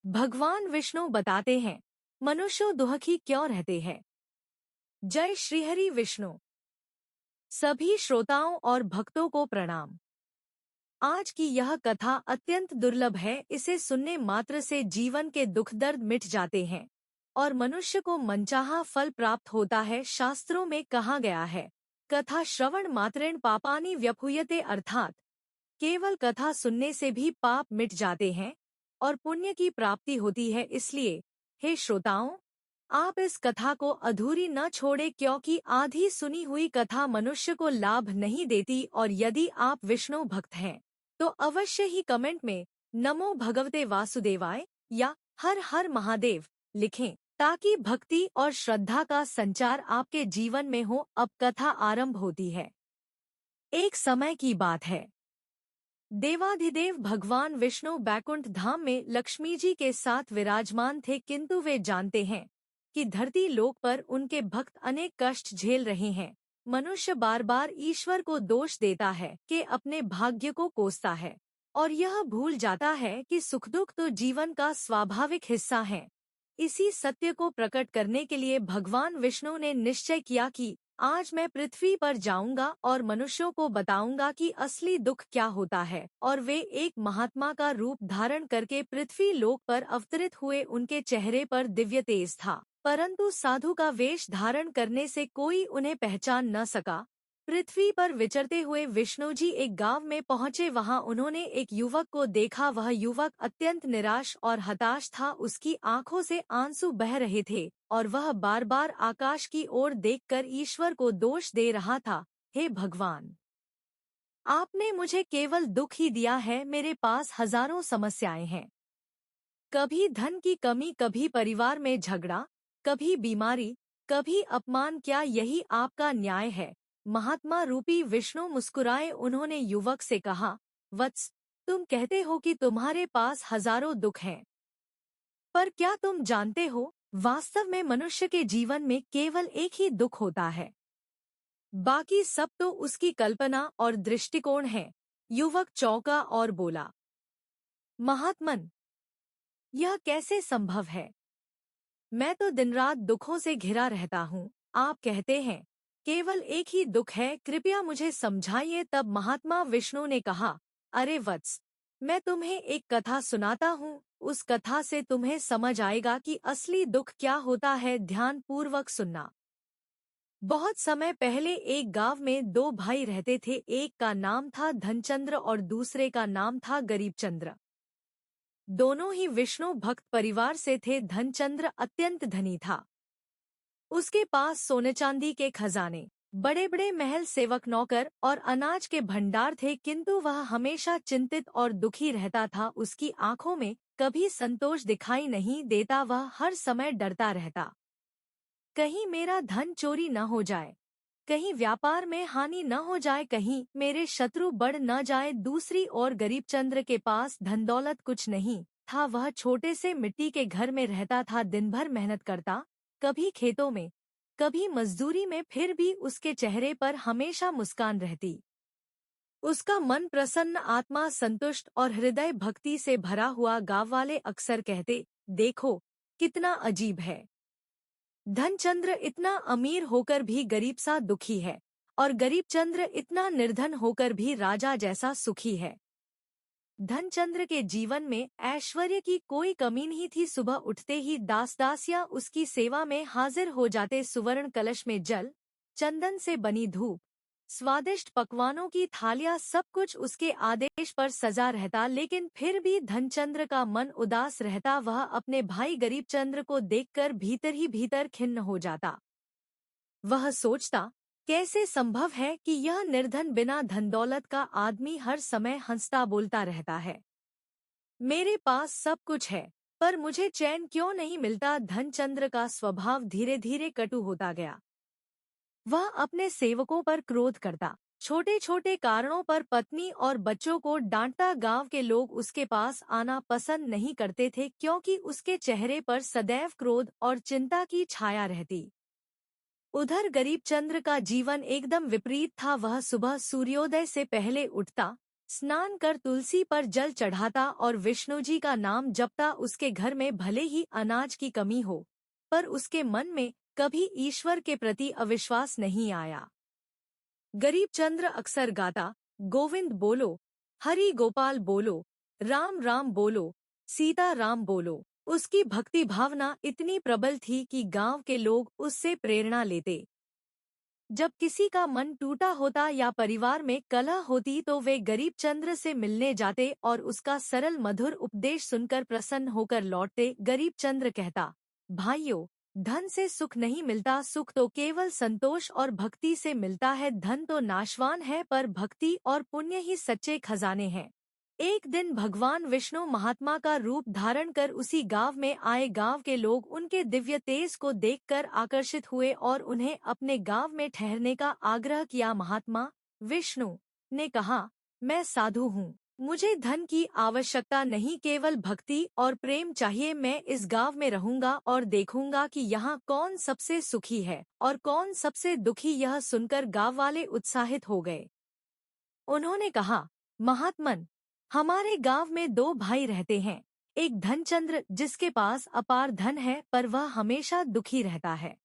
भगवान विष्णु बताते हैं, मनुष्य दुखी क्यों रहते हैं। जय श्रीहरि विष्णु। सभी श्रोताओं और भक्तों को प्रणाम। आज की यह कथा अत्यंत दुर्लभ है। इसे सुनने मात्र से जीवन के दुख दर्द मिट जाते हैं और मनुष्य को मनचाहा फल प्राप्त होता है। शास्त्रों में कहा गया है, कथा श्रवण मात्रेण पापानि व्यपूयते, अर्थात केवल कथा सुनने से भी पाप मिट जाते हैं और पुण्य की प्राप्ति होती है। इसलिए हे श्रोताओं, आप इस कथा को अधूरी न छोड़े, क्योंकि आधी सुनी हुई कथा मनुष्य को लाभ नहीं देती। और यदि आप विष्णु भक्त हैं तो अवश्य ही कमेंट में नमो भगवते वासुदेवाय या हर हर महादेव लिखें, ताकि भक्ति और श्रद्धा का संचार आपके जीवन में हो। अब कथा आरंभ होती है। एक समय की बात है, देवाधिदेव भगवान विष्णु बैकुंठ धाम में लक्ष्मी जी के साथ विराजमान थे, किंतु वे जानते हैं कि धरती लोक पर उनके भक्त अनेक कष्ट झेल रहे हैं। मनुष्य बार बार ईश्वर को दोष देता है कि अपने भाग्य को कोसता है और यह भूल जाता है कि सुख दुख तो जीवन का स्वाभाविक हिस्सा है। इसी सत्य को प्रकट करने के लिए भगवान विष्णु ने निश्चय किया कि आज मैं पृथ्वी पर जाऊंगा और मनुष्यों को बताऊंगा कि असली दुख क्या होता है। और वे एक महात्मा का रूप धारण करके पृथ्वी लोक पर अवतरित हुए। उनके चेहरे पर दिव्य तेज था, परंतु साधु का वेश धारण करने से कोई उन्हें पहचान न सका। पृथ्वी पर विचरते हुए विष्णु जी एक गांव में पहुंचे। वहां उन्होंने एक युवक को देखा। वह युवक अत्यंत निराश और हताश था। उसकी आंखों से आंसू बह रहे थे और वह बार बार आकाश की ओर देखकर ईश्वर को दोष दे रहा था। हे भगवान, आपने मुझे केवल दुख ही दिया है। मेरे पास हजारों समस्याएं हैं, कभी धन की कमी, कभी परिवार में झगड़ा, कभी बीमारी, कभी अपमान। क्या यही आपका न्याय है? महात्मा रूपी विष्णु मुस्कुराए। उन्होंने युवक से कहा, वत्स, तुम कहते हो कि तुम्हारे पास हजारों दुख हैं, पर क्या तुम जानते हो, वास्तव में मनुष्य के जीवन में केवल एक ही दुख होता है, बाकी सब तो उसकी कल्पना और दृष्टिकोण है। युवक चौंका और बोला, महात्मन, यह कैसे संभव है? मैं तो दिन रात दुखों से घिरा रहता हूँ। आप कहते हैं केवल एक ही दुख है, कृपया मुझे समझाइए। तब महात्मा विष्णु ने कहा, अरे वत्स, मैं तुम्हें एक कथा सुनाता हूँ। उस कथा से तुम्हें समझ आएगा कि असली दुख क्या होता है। ध्यान पूर्वक सुनना। बहुत समय पहले एक गांव में दो भाई रहते थे। एक का नाम था धनचंद्र और दूसरे का नाम था गरीबचंद्र। दोनों ही विष्णु भक्त परिवार से थे। धनचंद्र अत्यंत धनी था। उसके पास सोने चांदी के खजाने, बड़े बड़े महल, सेवक नौकर और अनाज के भंडार थे, किंतु वह हमेशा चिंतित और दुखी रहता था। उसकी आंखों में कभी संतोष दिखाई नहीं देता। वह हर समय डरता रहता, कहीं मेरा धन चोरी न हो जाए, कहीं व्यापार में हानि न हो जाए, कहीं मेरे शत्रु बढ़ न जाए। दूसरी ओर गरीबचंद्र के पास धन दौलत कुछ नहीं था। वह छोटे से मिट्टी के घर में रहता था। दिन भर मेहनत करता, कभी खेतों में, कभी मजदूरी में, फिर भी उसके चेहरे पर हमेशा मुस्कान रहती। उसका मन प्रसन्न, आत्मा संतुष्ट और हृदय भक्ति से भरा हुआ। गाँव वाले अक्सर कहते, देखो कितना अजीब है, धनचंद्र इतना अमीर होकर भी गरीब सा दुखी है और गरीबचंद्र इतना निर्धन होकर भी राजा जैसा सुखी है। धनचंद्र के जीवन में ऐश्वर्य की कोई कमी नहीं थी। सुबह उठते ही दास दासियां उसकी सेवा में हाजिर हो जाते। सुवर्ण कलश में जल, चंदन से बनी धूप, स्वादिष्ट पकवानों की थालियां, सब कुछ उसके आदेश पर सजा रहता। लेकिन फिर भी धनचंद्र का मन उदास रहता। वह अपने भाई गरीबचंद्र को देखकर भीतर ही भीतर खिन्न हो जाता। वह सोचता, कैसे संभव है कि यह निर्धन बिना धन दौलत का आदमी हर समय हंसता बोलता रहता है। मेरे पास सब कुछ है, पर मुझे चैन क्यों नहीं मिलता। धनचंद्र का स्वभाव धीरे धीरे कटु होता गया। वह अपने सेवकों पर क्रोध करता, छोटे छोटे कारणों पर पत्नी और बच्चों को डांटता। गांव के लोग उसके पास आना पसंद नहीं करते थे, क्योंकि उसके चेहरे पर सदैव क्रोध और चिंता की छाया रहती। उधर गरीबचंद्र का जीवन एकदम विपरीत था। वह सुबह सूर्योदय से पहले उठता, स्नान कर तुलसी पर जल चढ़ाता और विष्णु जी का नाम जपता। उसके घर में भले ही अनाज की कमी हो, पर उसके मन में कभी ईश्वर के प्रति अविश्वास नहीं आया। गरीब चंद्र अक्सर गाता, गोविंद बोलो, हरि गोपाल बोलो, राम राम बोलो, सीता राम बोलो। उसकी भक्ति भावना इतनी प्रबल थी कि गांव के लोग उससे प्रेरणा लेते। जब किसी का मन टूटा होता या परिवार में कलह होती तो वे गरीब चंद्र से मिलने जाते और उसका सरल मधुर उपदेश सुनकर प्रसन्न होकर लौटते। गरीब चंद्र कहता, भाइयों, धन से सुख नहीं मिलता, सुख तो केवल संतोष और भक्ति से मिलता है। धन तो नाशवान है, पर भक्ति और पुण्य ही सच्चे खजाने हैं। एक दिन भगवान विष्णु महात्मा का रूप धारण कर उसी गांव में आए। गांव के लोग उनके दिव्य तेज को देखकर आकर्षित हुए और उन्हें अपने गांव में ठहरने का आग्रह किया। महात्मा विष्णु ने कहा, मैं साधु हूँ, मुझे धन की आवश्यकता नहीं, केवल भक्ति और प्रेम चाहिए। मैं इस गांव में रहूंगा और देखूंगा कि यहाँ कौन सबसे सुखी है और कौन सबसे दुखी। यह सुनकर गांव वाले उत्साहित हो गए। उन्होंने कहा, महात्मन, हमारे गांव में दो भाई रहते हैं। एक धनचंद्र जिसके पास अपार धन है पर वह हमेशा दुखी रहता है।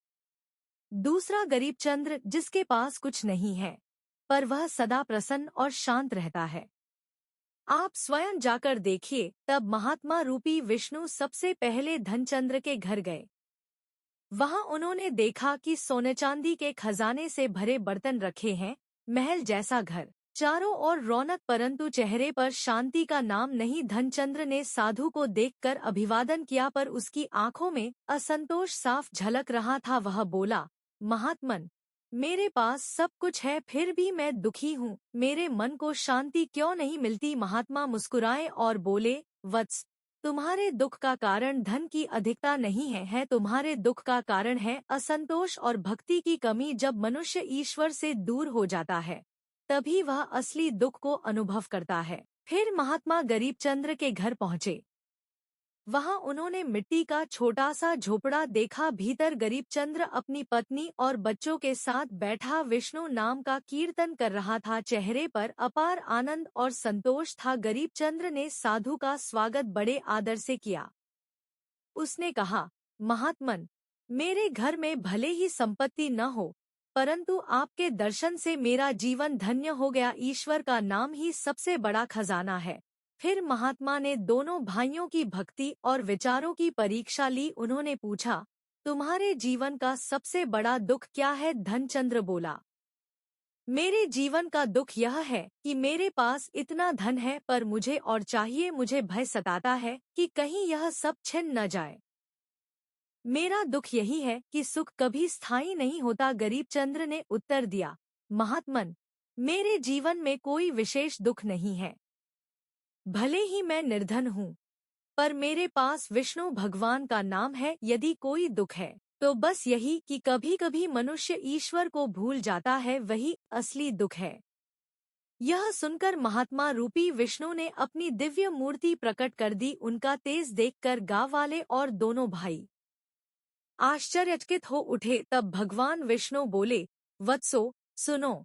दूसरा गरीब चंद्र जिसके पास कुछ नहीं है पर वह सदा प्रसन्न और शांत रहता है। आप स्वयं जाकर देखिए। तब महात्मा रूपी विष्णु सबसे पहले धनचंद्र के घर गए। वहां उन्होंने देखा कि सोने चांदी के खजाने से भरे बर्तन रखे हैं, महल जैसा घर, चारों ओर रौनक, परंतु चेहरे पर शांति का नाम नहीं। धनचंद्र ने साधु को देखकर अभिवादन किया पर उसकी आंखों में असंतोष साफ झलक रहा था। वह बोला, महात्मन, मेरे पास सब कुछ है फिर भी मैं दुखी हूँ, मेरे मन को शांति क्यों नहीं मिलती। महात्मा मुस्कुराए और बोले, वत्स, तुम्हारे दुख का कारण धन की अधिकता नहीं है, तुम्हारे दुख का कारण है असंतोष और भक्ति की कमी। जब मनुष्य ईश्वर से दूर हो जाता है तभी वह असली दुख को अनुभव करता है। फिर महात्मा गरीब चंद्र के घर पहुँचे। वहां उन्होंने मिट्टी का छोटा सा झोपड़ा देखा। भीतर गरीब चंद्र अपनी पत्नी और बच्चों के साथ बैठा विष्णु नाम का कीर्तन कर रहा था। चेहरे पर अपार आनंद और संतोष था। गरीब चंद्र ने साधु का स्वागत बड़े आदर से किया। उसने कहा, महात्मन, मेरे घर में भले ही संपत्ति न हो, परंतु आपके दर्शन से मेरा जीवन धन्य हो गया। ईश्वर का नाम ही सबसे बड़ा खजाना है। फिर महात्मा ने दोनों भाइयों की भक्ति और विचारों की परीक्षा ली। उन्होंने पूछा, तुम्हारे जीवन का सबसे बड़ा दुख क्या है? धनचंद्र बोला, मेरे जीवन का दुख यह है कि मेरे पास इतना धन है पर मुझे और चाहिए। मुझे भय सताता है कि कहीं यह सब छिन न जाए। मेरा दुख यही है कि सुख कभी स्थायी नहीं होता। गरीब चंद्र ने उत्तर दिया, महात्मन, मेरे जीवन में कोई विशेष दुख नहीं है। भले ही मैं निर्धन हूँ, पर मेरे पास विष्णु भगवान का नाम है। यदि कोई दुख है तो बस यही कि कभी कभी मनुष्य ईश्वर को भूल जाता है, वही असली दुख है। यह सुनकर महात्मा रूपी विष्णु ने अपनी दिव्य मूर्ति प्रकट कर दी। उनका तेज देखकर गांव वाले और दोनों भाई आश्चर्यचकित हो उठे। तब भगवान विष्णु बोले, वत्सो, सुनो,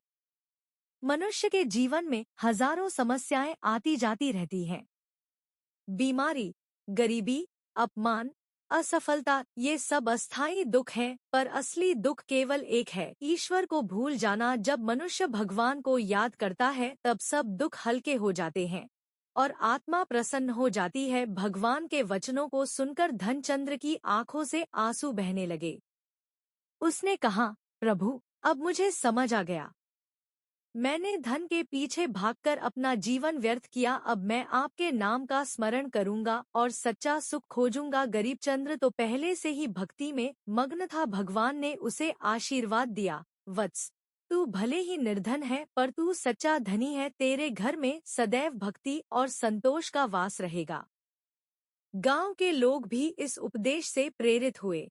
मनुष्य के जीवन में हजारों समस्याएं आती जाती रहती हैं। बीमारी, गरीबी, अपमान, असफलता, ये सब अस्थायी दुख हैं, पर असली दुख केवल एक है, ईश्वर को भूल जाना। जब मनुष्य भगवान को याद करता है तब सब दुख हल्के हो जाते हैं और आत्मा प्रसन्न हो जाती है। भगवान के वचनों को सुनकर धनचंद्र की आंखों से आंसू बहने लगे। उसने कहा, प्रभु, अब मुझे समझ आ गया। मैंने धन के पीछे भागकर अपना जीवन व्यर्थ किया। अब मैं आपके नाम का स्मरण करूंगा और सच्चा सुख खोजूंगा। गरीब चंद्र तो पहले से ही भक्ति में मग्न था। भगवान ने उसे आशीर्वाद दिया, वत्स, तू भले ही निर्धन है पर तू सच्चा धनी है। तेरे घर में सदैव भक्ति और संतोष का वास रहेगा। गांव के लोग भी इस उपदेश से प्रेरित हुए।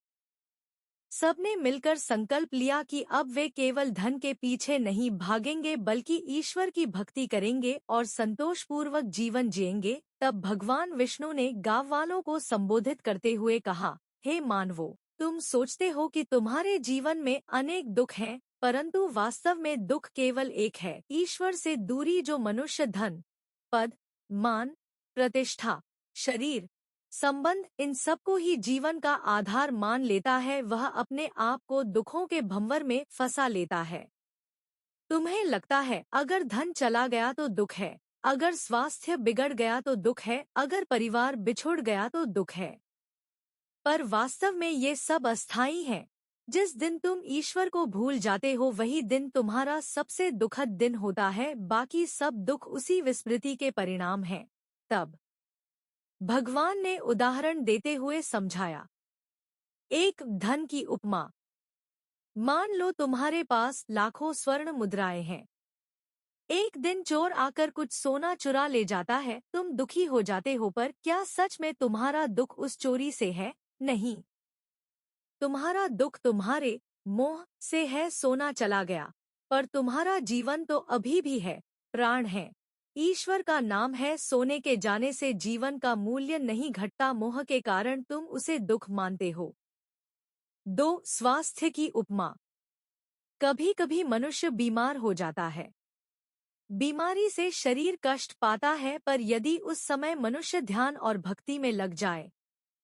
सबने मिलकर संकल्प लिया कि अब वे केवल धन के पीछे नहीं भागेंगे बल्कि ईश्वर की भक्ति करेंगे और संतोषपूर्वक जीवन जिएंगे। तब भगवान विष्णु ने गांव वालों को संबोधित करते हुए कहा, हे मानवों, तुम सोचते हो कि तुम्हारे जीवन में अनेक दुख हैं, परंतु वास्तव में दुख केवल एक है, ईश्वर से दूरी। जो मनुष्य धन, पद, मान, प्रतिष्ठा, शरीर, संबंध, इन सबको ही जीवन का आधार मान लेता है, वह अपने आप को दुखों के भंवर में फंसा लेता है। तुम्हें लगता है अगर धन चला गया तो दुख है, अगर स्वास्थ्य बिगड़ गया तो दुख है, अगर परिवार बिछुड़ गया तो दुख है। पर वास्तव में ये सब अस्थायी हैं। जिस दिन तुम ईश्वर को भूल जाते हो वही दिन तुम्हारा सबसे दुखद दिन होता है, बाकी सब दुख उसी विस्मृति के परिणाम हैं। तब भगवान ने उदाहरण देते हुए समझाया। एक धन की उपमा। मान लो तुम्हारे पास लाखों स्वर्ण मुद्राएं हैं। एक दिन चोर आकर कुछ सोना चुरा ले जाता है, तुम दुखी हो जाते हो, पर क्या सच में तुम्हारा दुख उस चोरी से है? नहीं, तुम्हारा दुख तुम्हारे मोह से है। सोना चला गया, पर तुम्हारा जीवन तो अभी भी है, प्राण है, ईश्वर का नाम है। सोने के जाने से जीवन का मूल्य नहीं घटता, मोह के कारण तुम उसे दुख मानते हो। 2. स्वास्थ्य की उपमा। कभी कभी मनुष्य बीमार हो जाता है। बीमारी से शरीर कष्ट पाता है, पर यदि उस समय मनुष्य ध्यान और भक्ति में लग जाए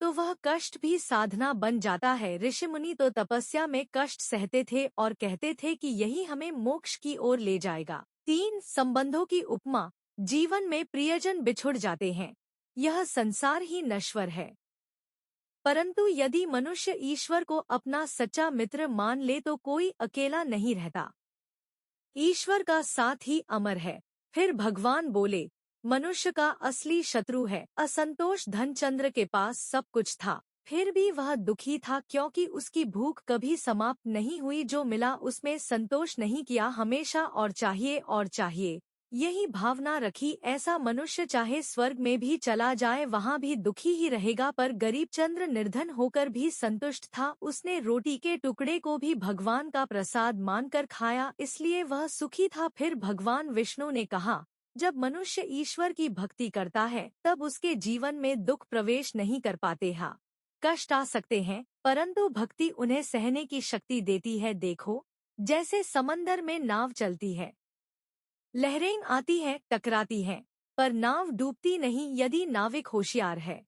तो वह कष्ट भी साधना बन जाता है। ऋषि मुनि तो तपस्या में कष्ट सहते थे और कहते थे कि यही हमें मोक्ष की ओर ले जाएगा। 3. संबंधों की उपमा। जीवन में प्रियजन बिछुड़ जाते हैं, यह संसार ही नश्वर है, परंतु यदि मनुष्य ईश्वर को अपना सच्चा मित्र मान ले तो कोई अकेला नहीं रहता, ईश्वर का साथ ही अमर है। फिर भगवान बोले, मनुष्य का असली शत्रु है असंतोष। धनचंद्र के पास सब कुछ था, फिर भी वह दुखी था, क्योंकि उसकी भूख कभी समाप्त नहीं हुई। जो मिला उसमें संतोष नहीं किया, हमेशा और चाहिए और चाहिए, यही भावना रखी। ऐसा मनुष्य चाहे स्वर्ग में भी चला जाए वहाँ भी दुखी ही रहेगा। पर गरीबचंद्र निर्धन होकर भी संतुष्ट था, उसने रोटी के टुकड़े को भी भगवान का प्रसाद मानकर खाया, इसलिए वह सुखी था। फिर भगवान विष्णु ने कहा, जब मनुष्य ईश्वर की भक्ति करता है तब उसके जीवन में दुख प्रवेश नहीं कर पाते। हाँ, कष्ट आ सकते हैं, परंतु भक्ति उन्हें सहने की शक्ति देती है। देखो, जैसे समंदर में नाव चलती है, लहरें आती हैं, टकराती हैं, पर नाव डूबती नहीं यदि नाविक होशियार है।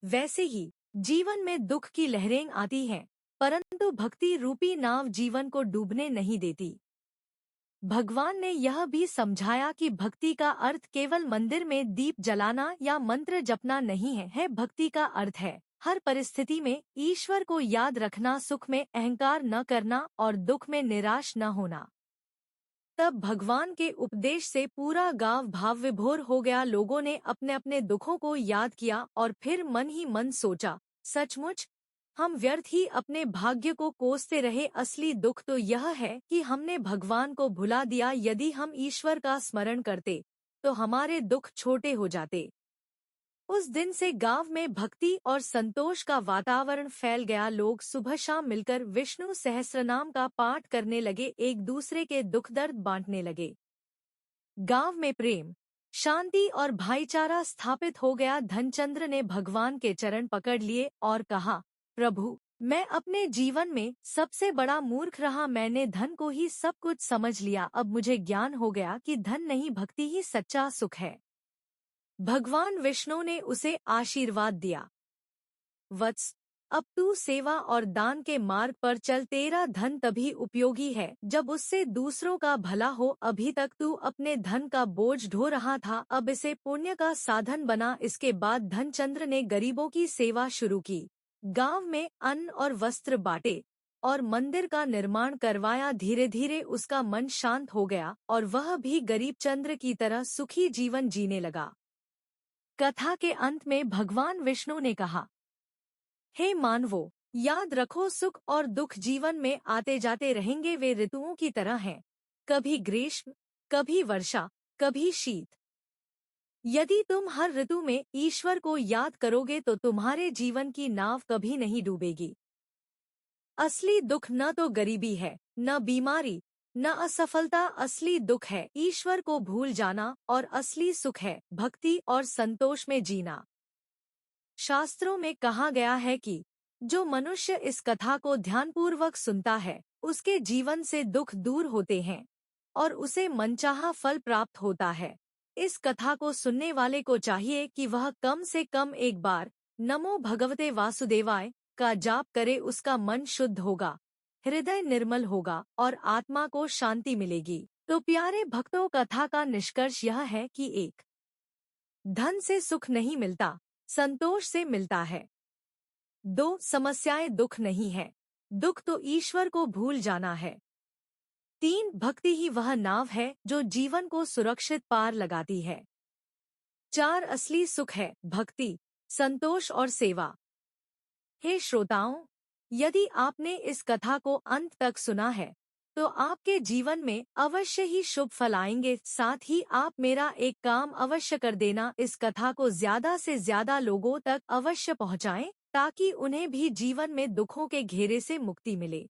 वैसे ही जीवन में दुख की लहरें आती हैं, परंतु भक्ति रूपी नाव जीवन को डूबने नहीं देती। भगवान ने यह भी समझाया कि भक्ति का अर्थ केवल मंदिर में दीप जलाना या मंत्र जपना नहीं है। भक्ति का अर्थ है हर परिस्थिति में ईश्वर को याद रखना, सुख में अहंकार न करना और दुख में निराश न होना। तब भगवान के उपदेश से पूरा गांव भाव विभोर हो गया। लोगों ने अपने अपने दुखों को याद किया और फिर मन ही मन सोचा, सचमुच हम व्यर्थ ही अपने भाग्य को कोसते रहे। असली दुख तो यह है कि हमने भगवान को भुला दिया। यदि हम ईश्वर का स्मरण करते तो हमारे दुख छोटे हो जाते। उस दिन से गांव में भक्ति और संतोष का वातावरण फैल गया। लोग सुबह शाम मिलकर विष्णु सहस्त्रनाम का पाठ करने लगे, एक दूसरे के दुख दर्द बांटने लगे। गांव में प्रेम, शांति और भाईचारा स्थापित हो गया। धनचंद्र ने भगवान के चरण पकड़ लिए और कहा, प्रभु, मैं अपने जीवन में सबसे बड़ा मूर्ख रहा। मैंने धन को ही सब कुछ समझ लिया। अब मुझे ज्ञान हो गया कि धन नहीं, भक्ति ही सच्चा सुख है। भगवान विष्णु ने उसे आशीर्वाद दिया, वत्स, अब तू सेवा और दान के मार्ग पर चल। तेरा धन तभी उपयोगी है जब उससे दूसरों का भला हो। अभी तक तू अपने धन का बोझ ढो रहा था, अब इसे पुण्य का साधन बना। इसके बाद धनचंद्र ने गरीबों की सेवा शुरू की, गांव में अन्न और वस्त्र बांटे और मंदिर का निर्माण करवाया। धीरे धीरे उसका मन शांत हो गया और वह भी गरीबचंद्र की तरह सुखी जीवन जीने लगा। कथा के अंत में भगवान विष्णु ने कहा, हे मानवों, याद रखो, सुख और दुख जीवन में आते जाते रहेंगे। वे ऋतुओं की तरह हैं, कभी ग्रीष्म, कभी वर्षा, कभी शीत। यदि तुम हर ऋतु में ईश्वर को याद करोगे तो तुम्हारे जीवन की नाव कभी नहीं डूबेगी। असली दुख न तो गरीबी है, न बीमारी, न असफलता। असली दुख है ईश्वर को भूल जाना और असली सुख है भक्ति और संतोष में जीना। शास्त्रों में कहा गया है कि जो मनुष्य इस कथा को ध्यानपूर्वक सुनता है उसके जीवन से दुख दूर होते हैं और उसे मनचाहा फल प्राप्त होता है। इस कथा को सुनने वाले को चाहिए कि वह कम से कम एक बार नमो भगवते वासुदेवाय का जाप करे। उसका मन शुद्ध होगा, हृदय निर्मल होगा और आत्मा को शांति मिलेगी। तो प्यारे भक्तों, कथा का निष्कर्ष यह है कि एक, धन से सुख नहीं मिलता, संतोष से मिलता है। 2, समस्याएं दुख नहीं है, दुख तो ईश्वर को भूल जाना है। 3, भक्ति ही वह नाव है जो जीवन को सुरक्षित पार लगाती है। 4, असली सुख है भक्ति, संतोष और सेवा। हे श्रोताओं, यदि आपने इस कथा को अंत तक सुना है तो आपके जीवन में अवश्य ही शुभ फल आएंगे। साथ ही आप मेरा एक काम अवश्य कर देना, इस कथा को ज्यादा से ज्यादा लोगों तक अवश्य पहुंचाएं ताकि उन्हें भी जीवन में दुखों के घेरे से मुक्ति मिले।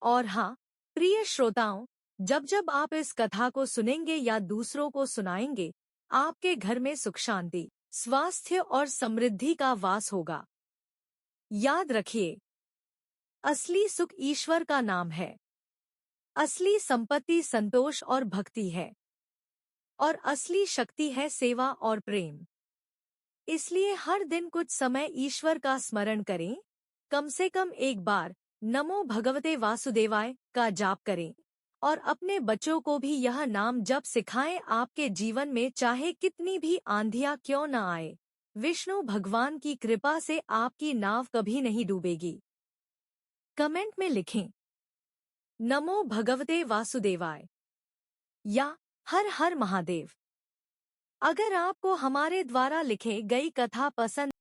और हाँ, प्रिय श्रोताओं, जब जब आप इस कथा को सुनेंगे या दूसरों को सुनाएंगे, आपके घर में सुख शांति, स्वास्थ्य और समृद्धि का वास होगा। याद रखिए, असली सुख ईश्वर का नाम है, असली संपत्ति संतोष और भक्ति है, और असली शक्ति है सेवा और प्रेम। इसलिए हर दिन कुछ समय ईश्वर का स्मरण करें, कम से कम एक बार नमो भगवते वासुदेवाय का जाप करें और अपने बच्चों को भी यह नाम जप सिखाएं। आपके जीवन में चाहे कितनी भी आंधियां क्यों न आए, विष्णु भगवान की कृपा से आपकी नाव कभी नहीं डूबेगी। कमेंट में लिखें नमो भगवते वासुदेवाय या हर हर महादेव। अगर आपको हमारे द्वारा लिखे गई कथा पसंद